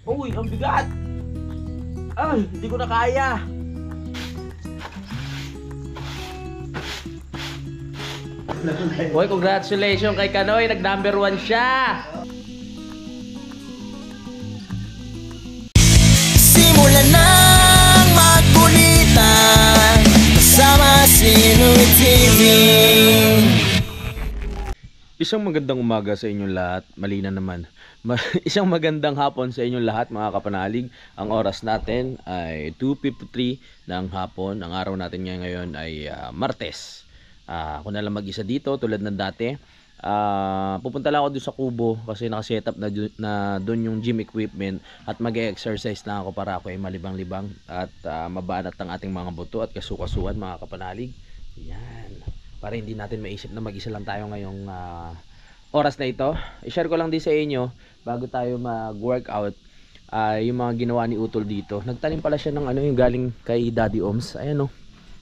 Uy, ang bigat! Ay, hindi ko na kaya! Uy, congratulations kay Kanoy! Nag-number 1 siya! Simulan ng magkulitan kasama si Louie TV. Isang magandang umaga sa inyong lahat. Mali na naman. Isang magandang hapon sa inyong lahat mga kapanalig. Ang oras natin ay 2:53 ng hapon. Ang araw natin ngayon ay Martes. Ako na lang mag-isa dito tulad ng dati. Pupunta lang ako doon sa Kubo kasi nakaset up na doon yung gym equipment at mag-exercise lang ako para ako ay malibang-libang at mabanat ang ating mga buto at kasukasuan mga kapanalig. Yan. Para hindi natin maisip na mag-isa lang tayo ngayong oras na ito. I-share ko lang din sa inyo bago tayo mag-workout yung mga ginawa ni Utol dito. Nagtanim pala siya ng yung galing kay Daddy Oms. Ayan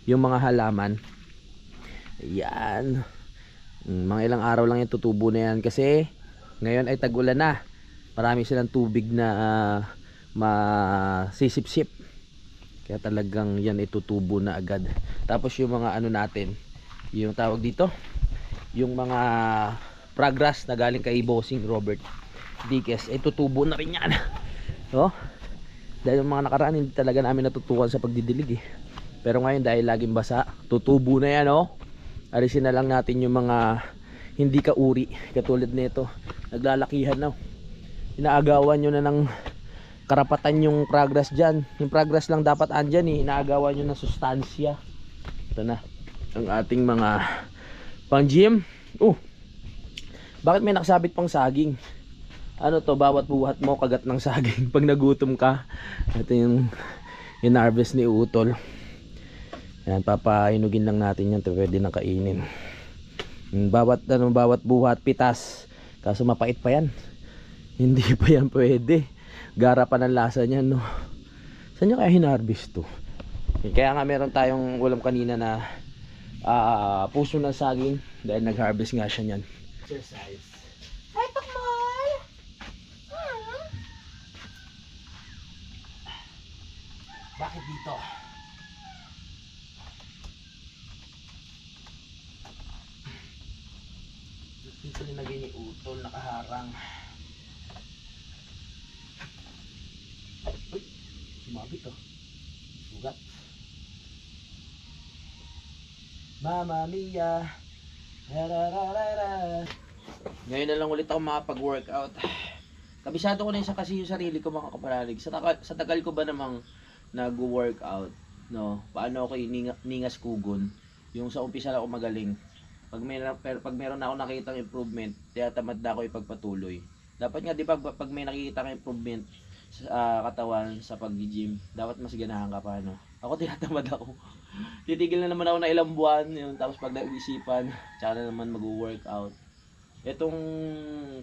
yung mga halaman. Ayan. Mga ilang araw lang yung tutubo na yan kasi ngayon ay tag-ulan na. Marami silang tubig na masisip-sip. Kaya talagang yan itutubo na agad. Tapos yung mga natin, yung tawag dito, yung mga progress na galing kay Bossing Robert Diquez ay tutubo na rin yan. Dahil yung mga nakaraan hindi talaga namin natutukan sa pagdidilig pero ngayon dahil laging basa, tutubo na yan. Alisin na lang natin yung mga hindi kauri katulad nito, naglalakihan na. Inaagawan nyo na ng karapatan yung progress dyan. Yung progress lang dapat andyan inaagawan nyo ng sustansya. Ito na ang ating mga pang gym. Bakit may nakasabit pang saging? Ano to, bawat buhat mo kagat ng saging pag nagutom ka. Ito yung in-harvest ni Utol. Yan, papahinugin lang natin yan. Pwede nang kainin. Bawat buhat pitas. Kaso mapait pa yan. Hindi pa yan pwede. Gara pa ng lasa niyan, no. Saan nyo kaya hinarvest to? Kaya nga meron tayong ulam kanina na puso ng saging dahil nag-harvest nga siya niyan. Exercise. Hi, Pakmal! Bakit dito? Dito linagay ni Utol, nakaharang. Uy, sumabit sugat. Mamma Mia. Ngayon na lang ulit ako makapag-workout. Kabisado ko na isa kasi yung sarili ko mga kapanalig. Sa tagal ko ba namang nag-workout, no? Paano ako ningas kugon? Yung sa umpisa lang ako magaling. Pag meron ako nakitang improvement, tiyatamad na ako ipagpatuloy. Dapat nga di ba pag may nakikita kang improvement sa katawan sa pag-gym, dapat mas ganahan ka pa, no? Ako tinatamad ako. Titigil na naman ako na ilang buwan, yun, tapos pag nag-isipan, tsaka na naman mag-workout. Itong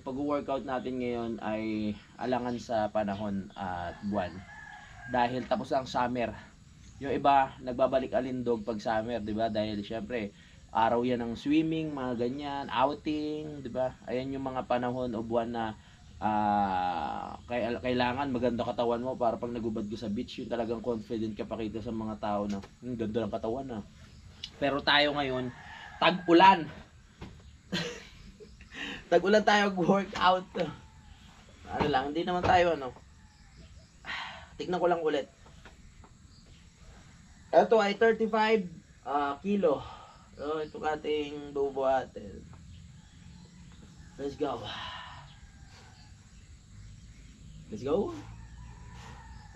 pag-workout natin ngayon ay alangan sa panahon at buwan. Dahil tapos ang summer. Yung iba, nagbabalik alindog pag summer, di ba? Dahil syempre, araw yan ng swimming, mga ganyan, outing, di ba? Ayan yung mga panahon o buwan na kailangan maganda katawan mo para pag nagubad ka sa beach, yung talagang confident ka pakita sa mga tao na ganda ng katawan na. Pero tayo ngayon, tag-ulan. Tag-ulan tayo mag-workout. Ano lang, hindi naman tayo tignan ko lang ulit. Ito ay 35 kilo. So, ito ating bubuhatin. Let's go. Let's go.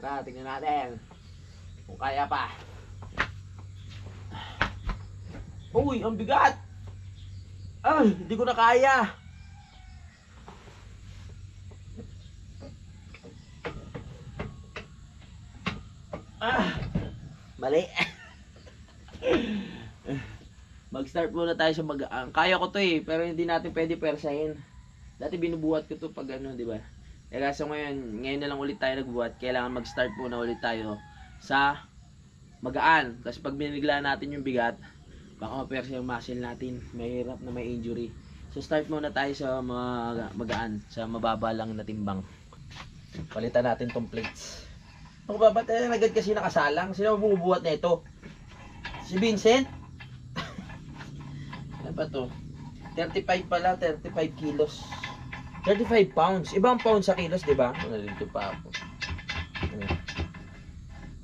Tara, tingnan natin kung kaya pa. Uy, ang bigat! Ay, hindi ko na kaya. Mali. Mag-start muna tayo sa magaan. Kaya ko to pero hindi natin pwede persahin. Dati binubuhat ko to pag di ba? Kaso ngayon na lang ulit tayo nagbuhat. Kailangan mag-start muna ulit tayo sa magaan. Kasi pag binigla natin yung bigat, baka mapersa yung muscle natin. Mahirap na may injury. So start muna tayo sa magaan, sa mababa lang na timbang. Palitan natin tong plates. Ako ba, ba't agad kasi nakasalang? Sino bumubuhat na ito? Si Vincent? Ano ba to? 35 pala, 35 kilos. 35 pounds. Ibang pounds sa kilos, di ba? Nalilito pa ako.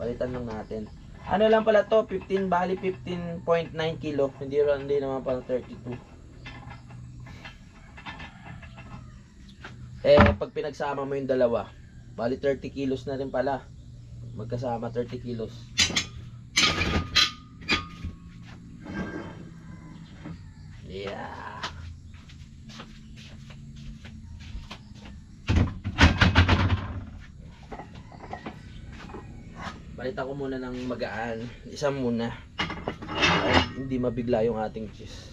Palitan lang natin. Ano lang pala to? 15, bali 15.9 kilo. Hindi naman pala 32. Pag pinagsama mo yung dalawa, bali 30 kilos na rin pala. Magkasama 30 kilos. Yeah. Balitan ko muna ng magaan. Isa muna. Ay, hindi mabigla yung ating cheese.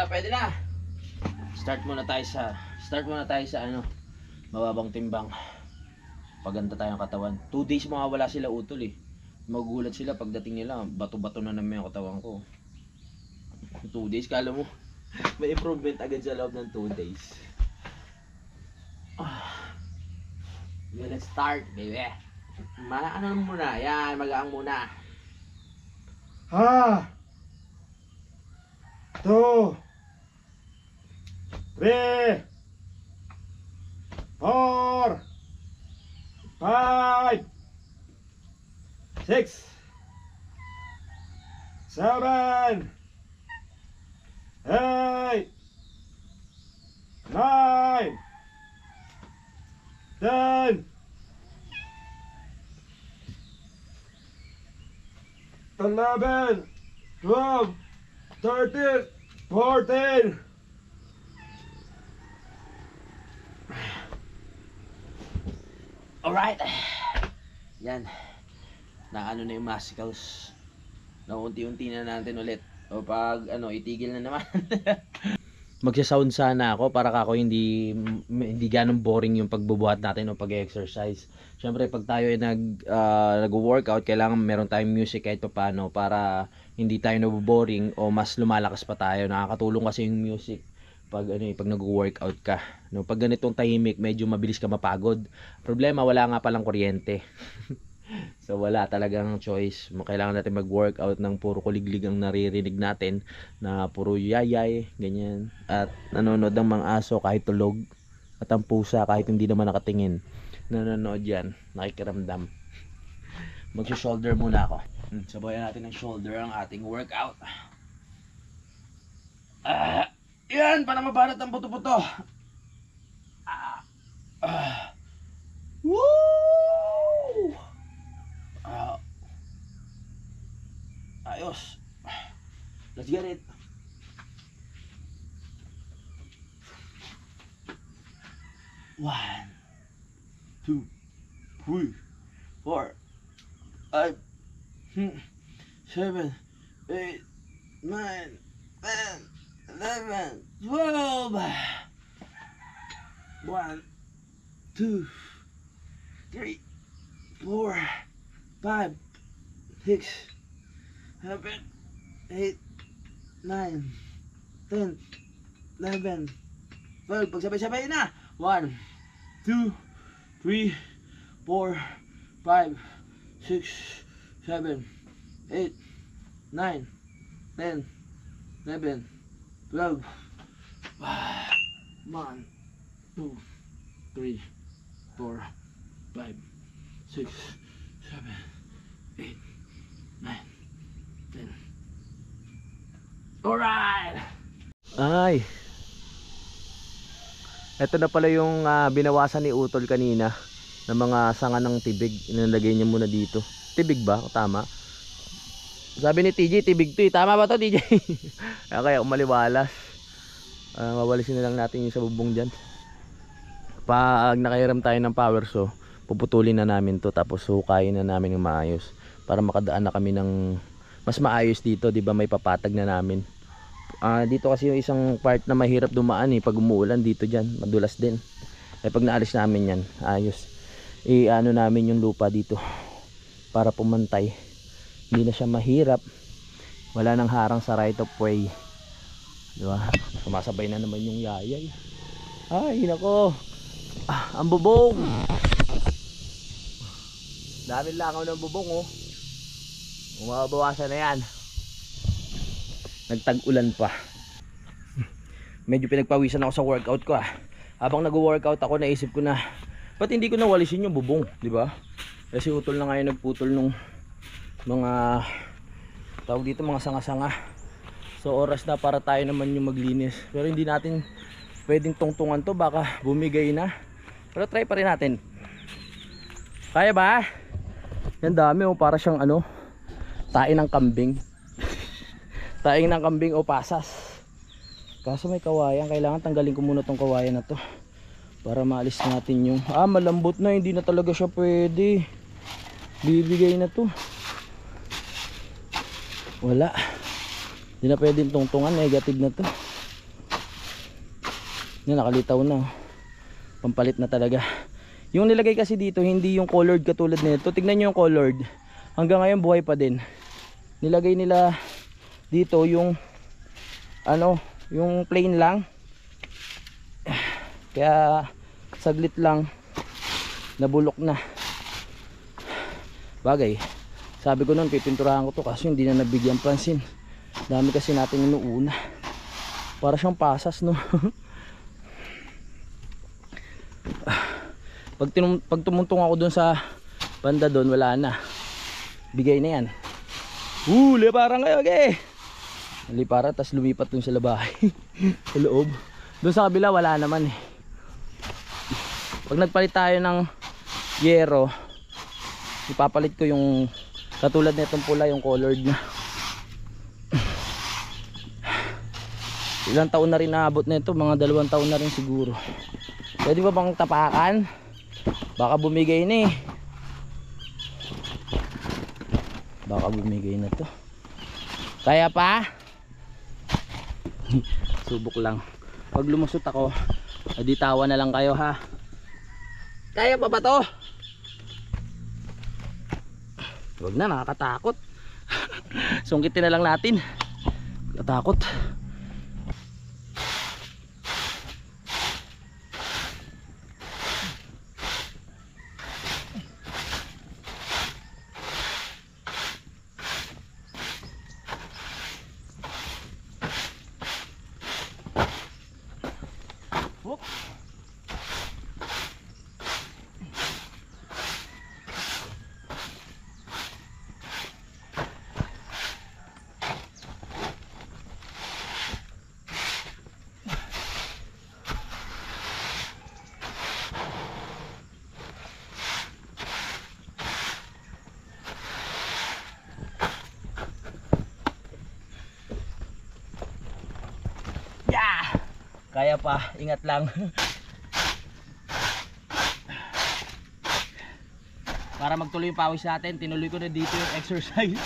Pwede na. Start muna tayo sa ano, mababang timbang. Paganda tayo ng katawan. 2 days mawawala sila utol eh. Magugulat sila pagdating nila, bato-bato na naman yung katawan ko. 2 days, kala mo may improvement agad sa loob ng 2 days. Let's start, baby. Ano muna? Yan, magaang muna. 2 3 4 5 6 7 8 9 10 11 12 13 14 Alright. Yan. Naano na yung muscles. Na unti-unti na natin ulit. O pag itigil na naman. Magsa-sound sana ako para kako hindi ganun boring yung pagbubuhat natin o pag-exercise. Syempre pag tayo ay nag-workout, kailangan meron tayong music kahit paano para hindi tayo naboboring o mas lumalakas pa tayo. Nakakatulong kasi yung music pag pag nag-workout ka. No, pag ganitong tahimik, medyo mabilis ka mapagod. Problema, wala nga palang kuryente. So wala talagang choice. Kailangan natin mag-workout ng puro kuliglig ang naririnig natin, na puro yayay, ganyan. At nanonood ng mga aso kahit tulog. At ang pusa kahit hindi naman nakatingin, nanonood yan, nakikiramdam. Mag-shoulder muna ako. Sabayan natin ng shoulder ang ating workout. Yan, para mabanat ang buto-buto. Woo! Ayos. Let's get it. One, 2, 3, 4, 5, 7, 8, 9, 10, 11, 12. 1, 2, 3, 4, 5, 6, 7, 8, 9, 10, 11, 12. Pagsabay-sabay na. 1, 2, 3, 4, 5, 6, 7, 8, 9, 10, 11, 12. 1, 2, 3, 4, 5, 6, 7, 8, 9, 10. Alright! Ay! Ito na pala yung binawasan ni Utol kanina ng mga sanga ng tibig. Inalagay niya muna dito. Tibig ba? Tama. Sabi ni TJ, tibig to eh. Tama ba to TJ? Kaya umaliwalas. Mawalisin na lang natin yung sa bubong dyan. Pag nakairam tayo ng power saw, puputulin na namin to, tapos hukayin na namin ng maayos para makadaan na kami ng mas maayos dito, di ba? May papatag na namin Dito kasi yung isang part na mahirap dumaan pag umuulan dito dyan, madulas din. Pag naalis namin yan, ayos. Ano namin yung lupa dito para pumantay. Hindi na siya mahirap. Wala nang harang sa right of way. Diba? Sumasabay na naman yung yayay. Ay nako, ang bubong. Dami langaw ng bubong oh. Umabawasan na yan. Nagtag-ulan pa. Medyo pinagpawisan ako sa workout ko Habang nag-workout ako, naisip ko na ba't hindi ko nawalisin yung bubong, di ba? Kasi utol na nga yung nagputol nung mga tawag dito, mga sanga-sanga. So oras na para tayo naman yung maglinis. Pero hindi natin pwedeng tungtungan to, baka bumigay na. Pero try pa rin natin. Kaya ba? Yan dami para siyang tae ng kambing. Taing ng kambing o pasas. Kaso may kawayan, kailangan tanggalin ko muna tong kawayan na to para maalis natin yung malambot na, hindi na talaga siya pwede. Bibigay na to. Wala. Hindi na pwedeng tungtungan, negative na to. Yan, nakalitaw na. Pampalit na talaga. Yung nilagay kasi dito, hindi yung colored katulad nito. Tignan nyo yung colored. Hanggang ngayon buhay pa din. Nilagay nila dito yung yung plain lang. Kaya saglit lang nabulok na. Bagay, sabi ko noon pipinturahan ko to, kaso hindi na nabigyan pansin. Dami kasi natin inuuna. Para siyang pasas no. Pag tumuntong ako dun sa banda doon, wala na. Bigay na yan. Liparan kayo, okay? Liparan, tas lumipat dun sa labahay. Sa loob. Dun sa kabila, wala naman Pag nagpalit tayo ng yero, ipapalit ko yung katulad nitong pula, yung colored na. Ilang taon na rin naabot nito, mga 2 taon na rin siguro. Pwede ba bang tapakan? Baka bumigay na Baka bumigay na to. Kaya pa? Subok lang. Pag lumusot ako, adi tawa na lang kayo ha. Kaya pa ba to? Huwag na, nakakatakot. Sungkitin na lang natin. Katakot. Kaya pa, ingat lang. Para magtuloy yung pawis natin, tinuloy ko na dito yung exercise.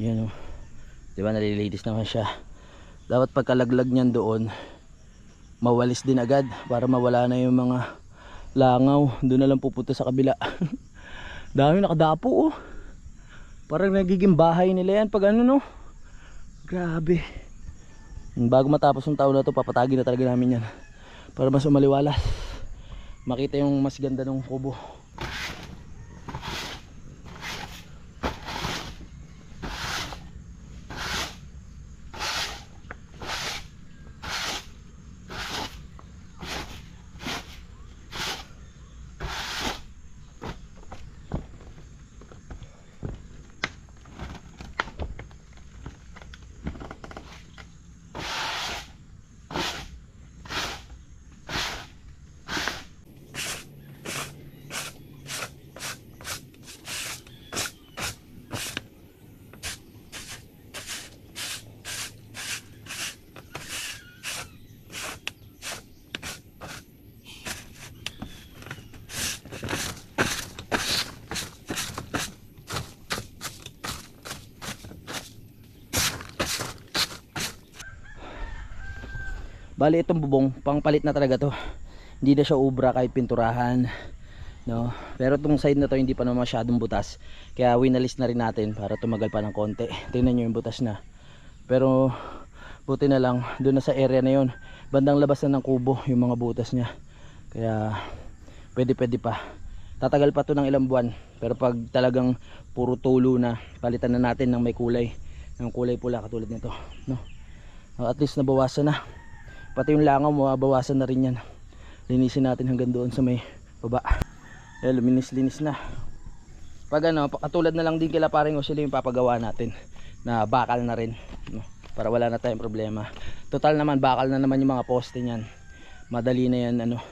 Yan o. Diba nalilitis naman siya. Dapat pagkalaglag niyan doon, mawalis din agad para mawala na yung mga langaw. Doon na lang pupunta sa kabila. Dami nakadapo oh. Parang nagiging bahay nila yan pag ano no. Grabe. Bago matapos yung taon na to, papatagin na talaga namin yan para mas umaliwalas, makita yung mas ganda ng kubo. Bali itong bubong, pangpalit na talaga to. Hindi na siya ubra kahit pinturahan, no? Pero itong side na to hindi pa naman masyadong butas. Kaya winalis na rin natin para tumagal pa ng konti. Tingnan nyo yung butas na. Pero buti na lang, doon na sa area na yon, bandang labas na ng kubo yung mga butas niya. Kaya pwede pa. Tatagal pa to ng ilang buwan. Pero pag talagang puro tulo na, palitan na natin ng may kulay. Ng kulay pula katulad nito, no? At least nabawasan na. Pati yung langaw mabawasan na rin yan. Linisin natin hanggang doon sa may baba. Luminis-linis na. Pag ano, katulad na lang din kila paring Jose yung papagawa natin na bakal na rin, no? Para wala na tayong problema. Total naman bakal na naman yung mga poste niyan. Madali na yan ano.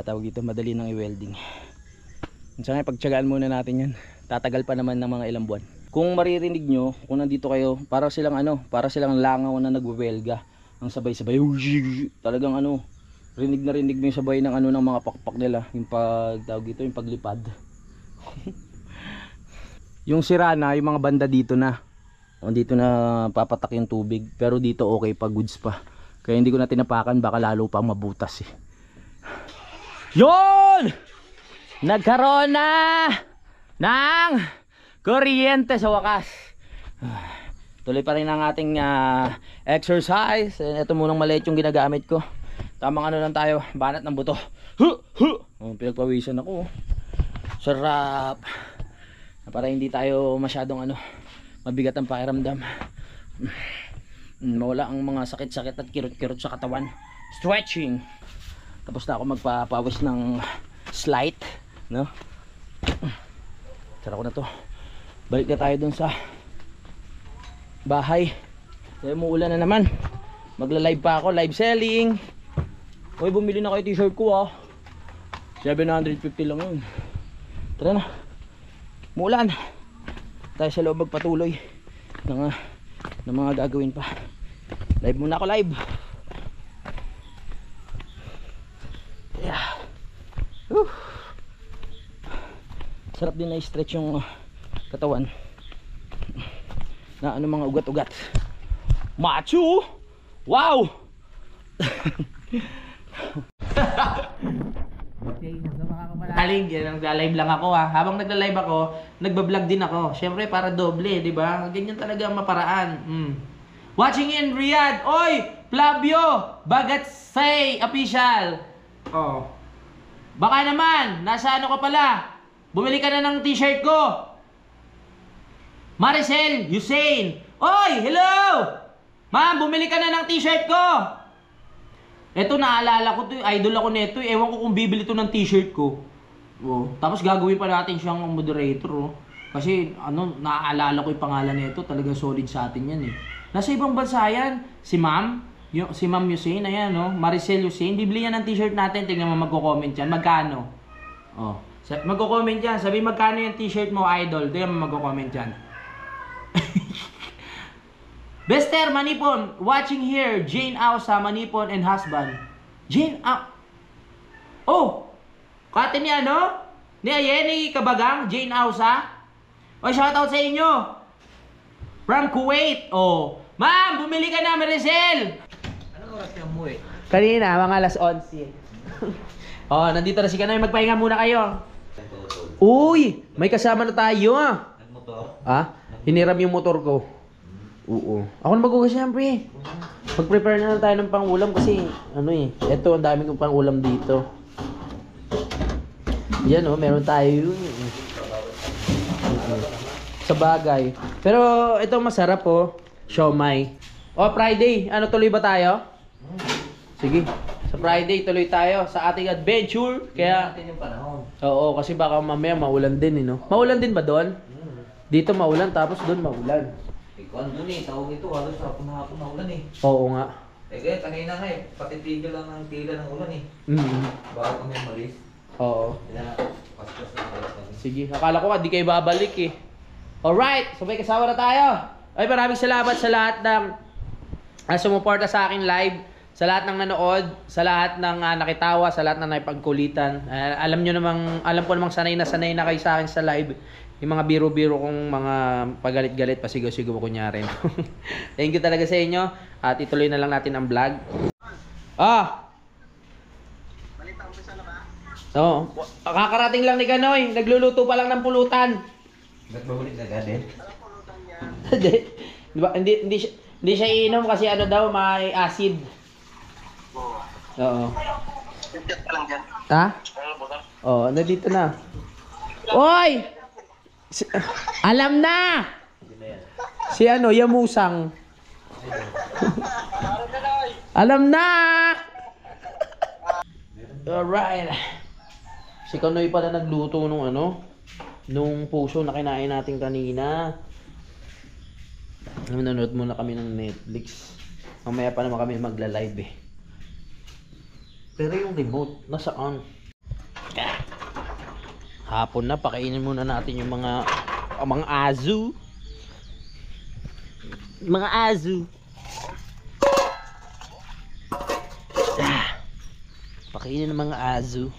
Tawag dito, madali nang i-welding. So ngayon pagtiyagaan muna natin yan. Tatagal pa naman ng mga ilang buwan. Kung maririnig nyo, kung nandito kayo, para silang ano, para silang langaw na nagwewelga. Ang sabay-sabay, talagang ano, rinig na rinig mo yung sabay ng ano ng mga pakpak nila, yung pagtawag dito, yung paglipad. Yung sira na, yung mga banda dito na. Dito na papatak yung tubig, pero dito okay pa, goods pa. Kaya hindi ko na tinapakan, baka lalo pang mabutas eh. Yon! Nagkaroon na ng kuryente sa wakas. Tuloy pa rin ang ating exercise. Ito munang maliit yung ginagamit ko. Tamang ano lang tayo, banat ng buto. Pinagpawisan ako. Sarap. Para hindi tayo masyadong ano, mabigat ang pakiramdam. Mawala ang mga sakit-sakit at kirot-kirot sa katawan. Stretching. Tapos na ako magpapawis ng slight, no? Sarap ko na to. Balik na tayo dun sa bahay. Kaya umuulan na naman. Magla-live pa ako, live selling. Hoy, bumili na kayo t-shirt ko ah. 750 lang yun. Tara na. Umuulan. Tayo sa loob magpatuloy ng mga gagawin pa. Live muna ako, live. Yeah. Sarap din na i-stretch yung katawan. Na ano mga ugat-ugat. Macho! Wow! Okay, sa mga kapanalig, nagla-live lang ako ha. Habang nagla-live ako, nagba-vlog din ako. Syempre para doble, di ba? Ganyan talaga ang maparaan. Watching in Riyadh. Oy! Flavio! Bagatsay official. Oh. Baka naman, nasa ano ka pala? Bumili ka na ng t-shirt ko. Maricel Hussein. Oy, hello! Ma'am, bumili ka na ng t-shirt ko. Eto, naalala ko to, idol ako nito. Ewan ko kung bibili to ng t-shirt ko. Oh, tapos gagawin pa natin siyang moderator, oh. Kasi ano, naaalala ko yung pangalan nito, talaga solid sa atin yan eh. Nasa ibang bansa yan, si Ma'am, si Ma'am Hussein, ayan no, Maricel Hussein, bibili yan ng t-shirt natin, tingnan mo magko-comment yan, magkano? Oh, magko-comment yan, sabi magkano yung t-shirt mo, idol, tingnan mo magko-comment yan. Bester Manipon, watching here, Jane Ausa, Manipon and husband. Jane Ausa. Oh, kate ni ano? Ni Ayeni Kabagang, Jane Ausa. O, shoutout sa inyo. from Kuwait. Oh, ma'am, bumili ka na, Maricel. Anong oras ka mo eh? Kanina, mga alas 11. Oh, nandito na si Kanoy. Magpahinga muna kayo. Uy, may kasama na tayo ah. Nagmotor? Ha? Hiniram yung motor ko. Oo. Ako na mag-ugas siyempre. Mag-prepare na lang tayo ng pang-ulam kasi ano eh. Ito, ang dami kong pang-ulam dito. Yan oh, meron tayo yun. Sa bagay. Pero ito masarap oh. Siomai. Oh, Friday. Ano, tuloy ba tayo? Sige. Sa Friday, tuloy tayo sa ating adventure. Kaya, natin yung panahon. oo, kasi baka mamaya maulan din, no? Maulan din ba doon? Dito maulan, tapos doon maulan. Ikaw andun eh, tawag ito, halos hapon-hapon na ulan eh. Oo nga. Eh kaya kanina nga eh, pati tigil lang ng tila ng ulan eh. Bago kami malis. Oo. Kaya, paspas na ulan kami. Sige, akala ko di kayo babalik eh. Alright, so may kasama na tayo. Ay, maraming salamat sa lahat ng sumuporta sa aking live. Sa lahat ng nanood, sa lahat ng nakitawa, sa lahat ng naipagkulitan. Alam ko namang sanay na kayo sa akin sa live. Yung mga biro-biro kong mga pagalit-galit, pasigaw-sigaw ko kunyari. Thank you talaga sa inyo. At ituloy na lang natin ang vlog. Balita umpisa na ba? Oo. Kakarating lang ni Kanoy. Nagluluto pa lang ng pulutan. Nagbabalik na agad eh. Anong pulutan niya? Diba? Hindi siya iinom kasi ano daw, may acid. Oo. Tintit ka lang dyan. Ha? Ano ba? Oo, nandito na. Oy! Alam na! Si ano, Yamusang. Alam na! Alright. Si Kanoy pala nagluto nung ano, nung puso na kinain natin kanina. Nanonood muna kami ng Netflix. Mamaya pa naman kami magla-live eh. Pero yung remote, nasaan? Hapon na, pakainin muna natin yung mga azu. Mga azu. Pakainin ng mga azu.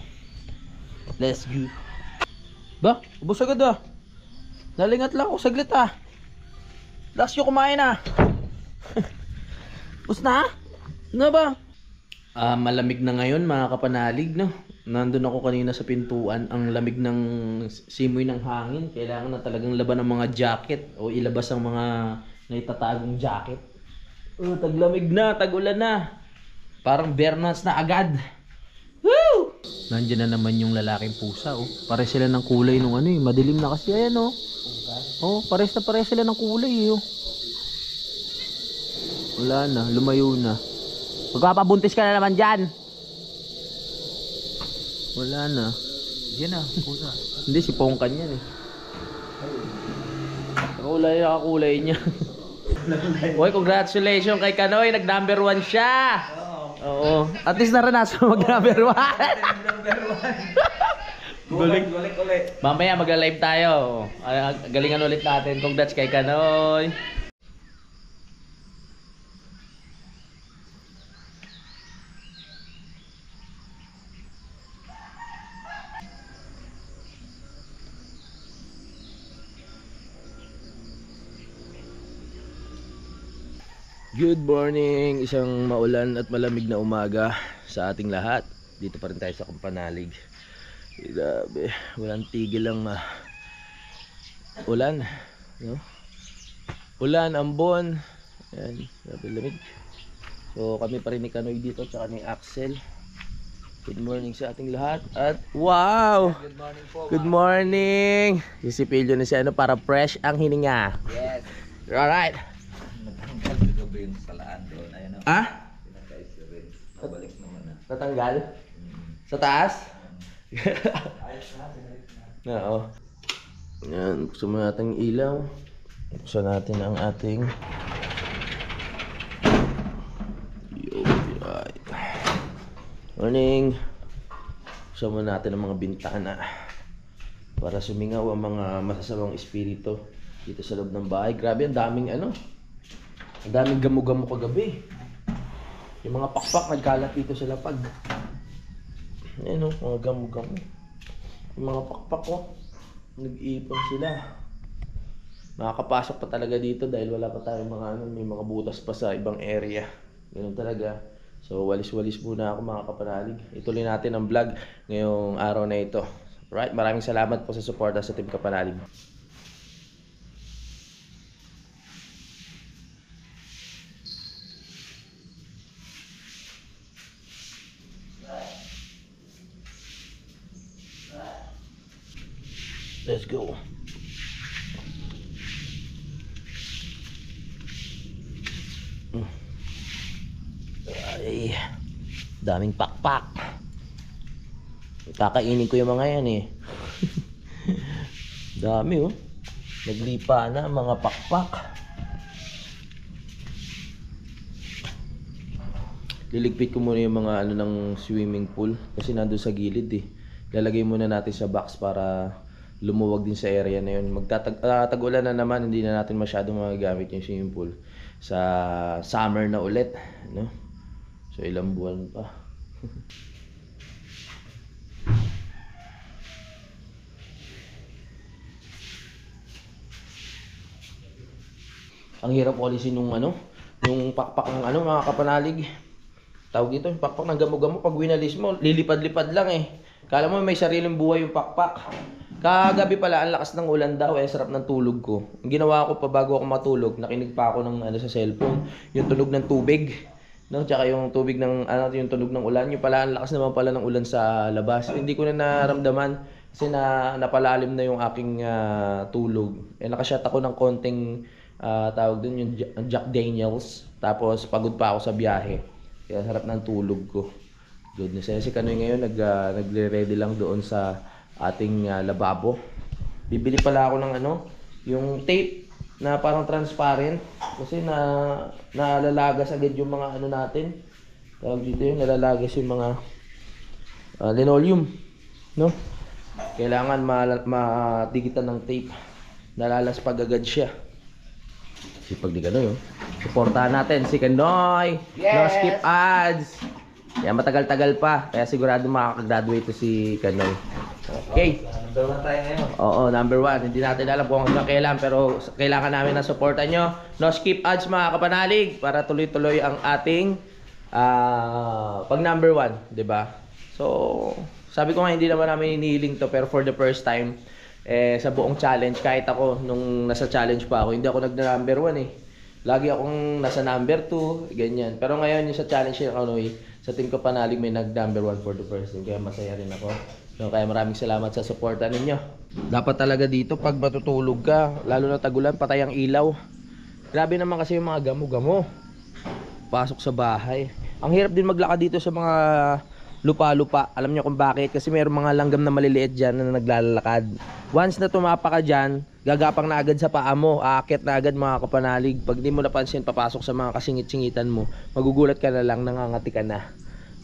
Let's go. Ba? Ubus agad ah. Nalingat lang ako saglit ah. Last yung kumain ah. Ubus na? Ano ba? Malamig na ngayon mga kapanalig, no? Nandun ako kanina sa pintuan, ang lamig ng simoy ng hangin. Kailangan na talagang laban ng mga jacket o ilabas ang mga naitatagong jacket. Taglamig na, tagulan na. Parang Bernas na agad. Woo! Nandiyan na naman yung lalaking pusa, oh. Pare sila ng kulay nung ano eh, madilim na kasi ayan, oh. Oh, pares sila ng kulay, oh. Wala na, lumayo na. Magpapabuntis ka na naman dyan. Wala na. Yan na, pusa. Hindi, si Pongkan yan eh. Kakulay niya. Uy, congratulations kay Kanoy. Nag number 1 siya. Oo. At least naranasan mag number 1. Balik ulit. Mamaya magla-live tayo. Galingan ulit natin. Congrats kay Kanoy. Good morning, isang maulan at malamig na umaga sa ating lahat. Dito pa rin tayo sa Kampanalig. Grabe, walang tigil ang ulan, no? Ulan, ambon. Ayan, grabe lamig. So kami pa rin ni Kanoy dito tsaka ni Axel. Good morning sa ating lahat. At wow! Good morning po. Good morning! Sisipilyo na siya, ano, para fresh ang hininga. Yes. Alright. Nagkagabi yung salaan doon. Ayan o. Ah? Pinagkais ko rin. Pabalik naman na. Natanggal? Sa taas? Ayos na, pinalik na. Oo. Yan, buksan mo natin yung ilaw. Buksan natin ang ating right. Morning. Buksan mo natin ang mga bintana para sumingaw ang mga masasamang espiritu dito sa loob ng bahay. Grabe, ang daming ano, ang daming gamo-gamo kagabi. Yung mga pakpak nagkalat dito sa lapag. Ayan o, mga gamo-gamo. Yung mga pakpak ko, nag-iipon sila. makakapasok pa talaga dito dahil wala pa tayong mga ano, may mga butas pa sa ibang area. Ganun talaga. So walis-walis muna ako mga kapanalig. Ituloy natin ang vlog ngayong araw na ito. Right, maraming salamat po sa suporta sa Team Kapanalig. Let's go. Ay, daming pakpak. Kakainin ko yung mga yan eh. Dami oh. Naglipa na mga pakpak. Liligpit ko muna yung mga ano ng swimming pool kasi nandun sa gilid eh. Lalagay muna natin sa box para lumuwag din sa area na yun. Tag-ulan na naman, hindi na natin masyadong magagamit yung swimming pool sa summer na ulit, no? So ilang buwan pa. Ang hirap polisin nung ano, yung pakpak ng ano mga kapanalig. Tawag dito, yung pakpak ng gamo-gamo pag winalis mo, lilipad-lipad lang eh. Kala mo may sariling buhay yung pakpak. Kagabi pala, ang lakas ng ulan daw, sarap ng tulog ko. Ang ginawa ko pa bago ako matulog, nakinig pa ako ng ano sa cellphone, yung tunog ng tubig, no? Tsaka yung tubig ng ano, yung tunog ng ulan. Yung pala, ang lakas naman pala ng ulan sa labas. Hindi ko na naramdaman kasi napalalim na yung aking tulog. Nakashot ako ng konting tawag dun yung Jack Daniels. Tapos pagod pa ako sa biyahe. Kaya sarap ng tulog ko. Goodness. Si Kanoy ngayon nagre-ready lang doon sa ating lababo. Bibili pala ako ng ano, yung tape na parang transparent kasi nalalagas agad yung mga ano natin. Tawag dito yung nalalagas yung mga linoleum, no? Kailangan madigitan ng tape. Nalalaspag agad siya. Sipag ni Kanoy, oh. Suportahan natin si Kanoy. No skip ads. Yan, matagal-tagal pa. Kaya sigurado makakagraduate to si Kanoy. Okay. Number 1 tayo ngayon. Oo, number 1. Hindi natin alam kung hanggang kailan, pero kailangan namin ng suporta nyo. No skip ads mga kapanalig para tuloy-tuloy ang ating pag number 1, di ba? So, sabi ko nga hindi naman namin inihiling to, pero for the first time sa buong challenge, kahit ako nung nasa challenge pa ako, hindi ako nagna-number 1 eh. Lagi akong nasa number 2, ganyan. Pero ngayon yung sa challenge ni Kanoy, sa Team Kapanalig may nag-number 1 for the first time. Kaya masaya rin ako. So, kaya maraming salamat sa suporta ninyo. Dapat talaga dito pag matutulog ka, lalo na tagulan, patay ang ilaw. Grabe naman kasi yung mga gamo-gamo. Pasok sa bahay. Ang hirap din maglakad dito sa mga lupa-lupa. Alam niyo kung bakit? Kasi mayroong mga langgam na maliliit dyan na naglalakad. Once na tumapa ka dyan, gagapang na agad sa paa mo. Aakyat na agad mga kapanalig. Pag di mo napansin, papasok sa mga kasingit-singitan mo, magugulat ka na lang, nangangati ka na.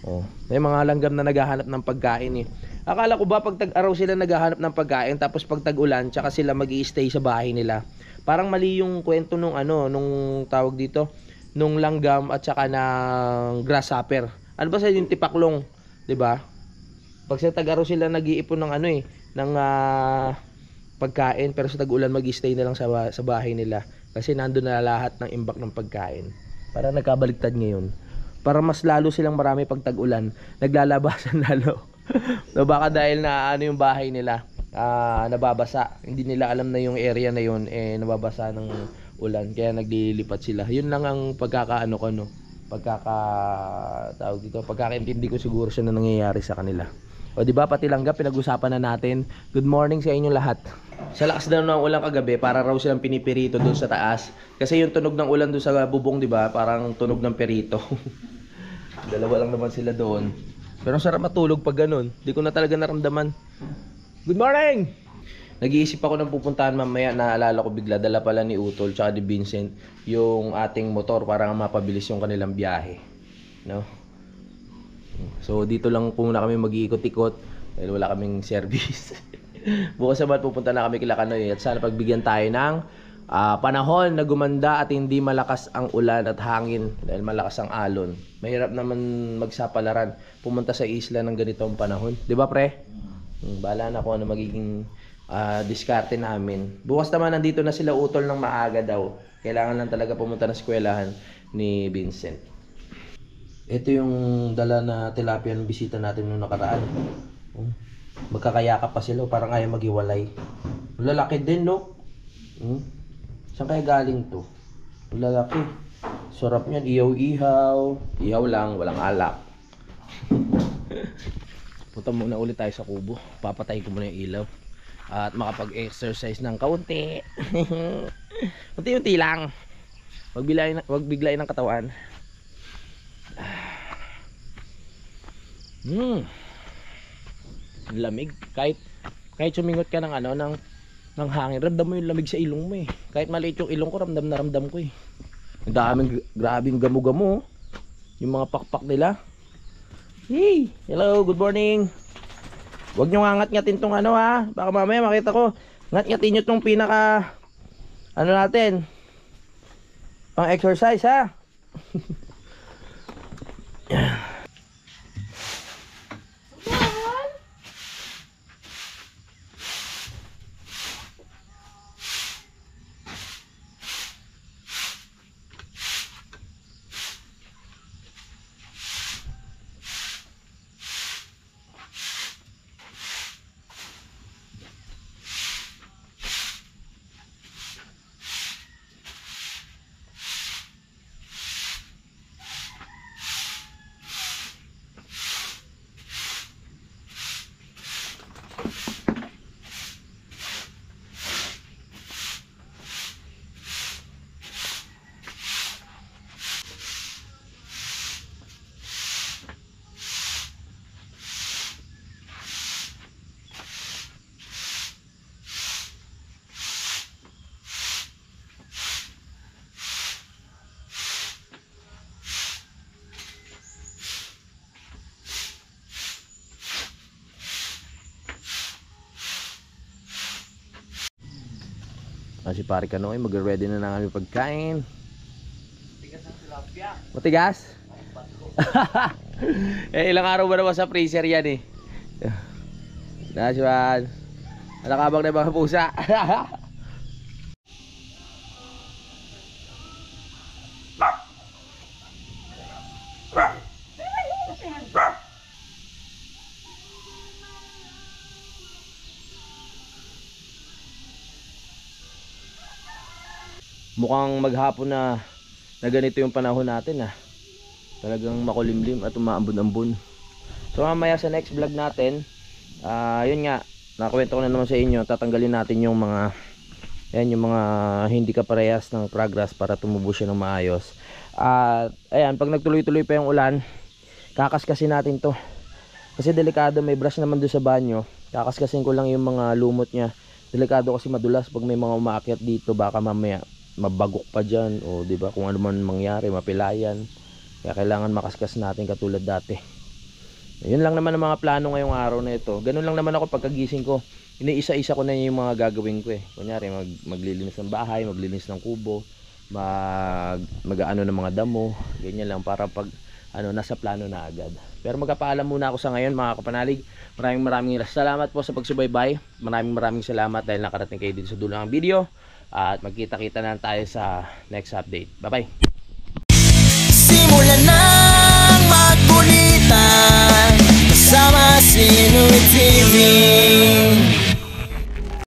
Oh, may mga langgam na naghahanap ng pagkain eh. Akala ko ba pag tag-araw sila naghahanap ng pagkain, tapos pag tag-ulan, tsaka sila mag-i-stay sa bahay nila. Parang mali yung kwento nung ano, nung tawag dito, nung langgam at tsaka ng grasshopper. Ano ba sa yung tipaklong, 'di ba? Pag sa tag-araw sila nag-iipon ng ano eh, ng pagkain, pero sa tag-ulan mag-i-stay na lang sa bahay nila kasi nandoon na lahat ng imbak ng pagkain. Para nagkabaliktad ngayon. Para mas lalo silang marami pag tag-ulan, naglalabasan lalo. No, baka dahil na ano yung bahay nila, nababasa. Hindi nila alam na yung area na yun nababasa ng ulan, kaya naglilipat sila. Yun lang ang pagkakaano ko, no. Tawag dito, pagkakaintindi ko siguro siya na nangyayari sa kanila. O di ba pati langga pinag-usapan na natin. Good morning sa inyo lahat. Sa lakas daw ng ulan kagabi, para raw silang pinipirito doon sa taas. Kasi yung tunog ng ulan doon sa bubong, di ba, parang tunog ng perito. Dalawa lang naman sila doon. Pero sarap matulog pag ganun. Di ko na talaga naramdaman. Good morning! Nag-iisip ako ng pupuntahan mamaya. Naalala ko bigla, dala pala ni Utol tsaka ni Vincent yung ating motor para mapabilis yung kanilang biyahe, no? So dito lang muna kami mag-iikot-ikot dahil wala kaming service. Bukas naman pupunta na kami kila Kanoy at sana pagbigyan tayo ng panahon na gumanda at hindi malakas ang ulan at hangin dahil malakas ang alon. Mahirap naman magsapalaran pumunta sa isla ng ganitong panahon, di ba pre? Bahala na kung ano magiging diskarte namin. Bukas naman nandito na sila utol ng maaga daw. Kailangan lang talaga pumunta na eskwelahan ni Vincent. Ito yung dala na tilapia ng bisita natin nung nakaraan. Oh, magkakayakap pa sila, parang ayaw maghiwalay. Lalaki din, no? Saan kaya galing to? Lalaki. Sarap niyan, ihaw-ihaw. Ihaw lang, walang alak. Punta muna ulit tayo sa kubo. Papatay ko muna yung ilaw. At makapag-exercise ng kaunti. Unti-unti lang. Wag biglayin ng katawan. Lamig. Kahit sumingot ka ng ng hangin, ramdam mo yung lamig sa ilong mo eh. Kahit maliit yung ilong ko, ramdam na ramdam ko eh. Ang daming, grabing gamo-gamo. Yung mga pakpak nila. Hey! Hello, good morning. Huwag nyo ngat-ngatin tong ha. Baka mamaya makita ko. Ngat-ngatin nyo tong pinaka natin. Pang exercise ha. Si pare Kanoy, mag-ready na ng aming pagkain. Tigas ng tilapia. Matigas? Ilang araw ba naman sa freezer yan eh. Nasyan. Nakabang na yung mga pusa. Mukhang maghapon na ganito yung panahon natin Talagang makulimlim at umaambon-ambon. So mamaya sa next vlog natin, yun nga, nakwento ko na naman sa inyo, tatanggalin natin yung mga hindi kaparehas ng progress para tumubo siya ng maayos. At ayan, pag nagtuloy-tuloy pa yung ulan, kakaskasin natin to. Kasi delikado, may brush naman doon sa banyo. Kakaskasin ko lang yung mga lumot niya. Delikado kasi madulas pag may mga umaakyat dito, baka mamaya mabagok pa dyan o diba, kung ano man mangyari, mapilayan. Kaya kailangan makaskas natin katulad dati. Yun lang naman ang mga plano ngayong araw na ito. Ganun lang naman ako pagkagising ko, iniisa-isa ko na yung mga gagawin ko kunyari maglilinis ng bahay, maglilinis ng kubo, mag-ano ng mga damo, ganyan lang para pag nasa plano na agad. Pero magpapaalam muna ako sa ngayon mga kapanalig. Maraming salamat po sa pagsubaybay. Maraming salamat dahil nakarating kayo dito sa dulo ng video. At magkita-kita na tayo sa next update. Bye-bye! Simulan ng magkulitan kasama si Inuit TV.